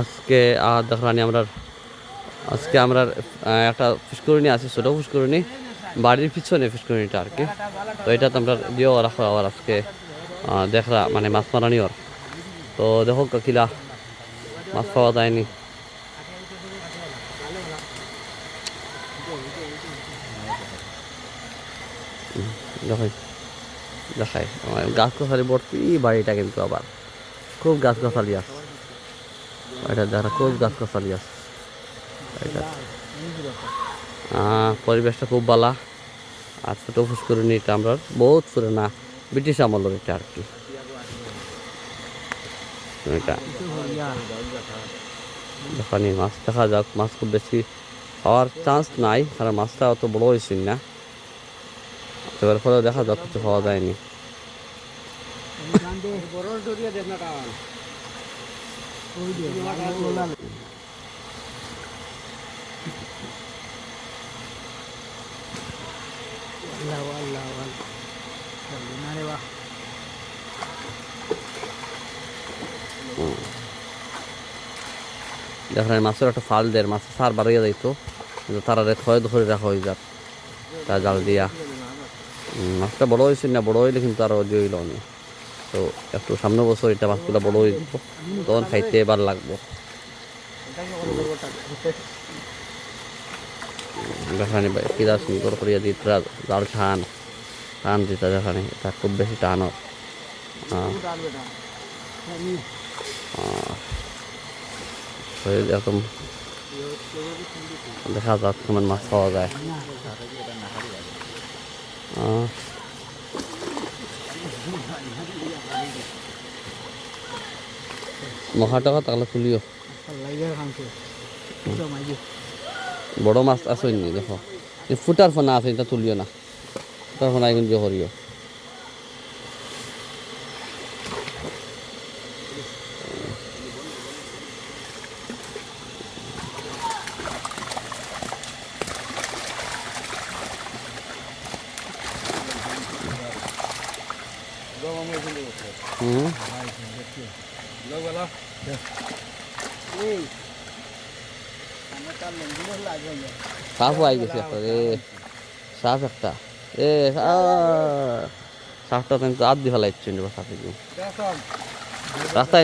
আজকে দেখলানি আমরা আজকে আমরা একটা পুষ্করিণী আছে, ছোটো পুষ্করিণী, বাড়ির পিছনে পুষ্করিণীটা আর কি। তো এটা তো আমরা দিয়েও রাখা আবার আজকে দেখরা মানে মাছ মারানি ওর। তো দেখো কিলা মাছ পাওয়া যায়নি। দেখাই গাছ গাছালি ভর্তি বাড়িটা, কিন্তু আবার খুব গাছ গাছালি আছে এটা, দেখা খুব গাছ গাছালি আছে এটা। পরিবেশটা খুব ভালো। আর ছোটো পুষ্করিণী এটা আমরা বহুত পুরোনা ব্রিটিশ আমলের এটা আর কি। এটা দেখানি মাছ দেখা যাক, মাছ খুব বেশি পাওয়ার চান্স নাই, কারণ মাছটা অত বড় হয়েছে না, এবার ফলে দেখা যাক কিছু পাওয়া যায়নি। দেখেন মাছের একটা ফাল দেয়, মাছ সার বাড়িয়ে যাইতো, কিন্তু তারা থয়ে ধরে রাখা হয়ে যাক তা জাল দিয়া। মাছটা বড় হয়েছে না, বড় হইলে কিন্তু আরো যে হইল না। তো একটু সামনে বছর এটা মাছগুলো বড় হয়ে যাব, তখন খাইতে এবার লাগবো। দেখানি কিরা সুন্দর করিয়া দিত জাল টান টান দিতা, দেখানি এটা খুব বেশি টান এরকম দেখা যাক কেমন মাছ পাওয়া যায়। মহা টাকা তাহলে তুলিও বড় মাছ আছে নি, দেখো ফুটার ফোনা আছে, এটা তুলিও না, ফুটার ফোনা এখন যে করিও। সাপ আই গেছে একটা রে, সাপ একটা এ সাপটা তো হাত দিয়ে ফেলাইছে সাপে রাস্তায়।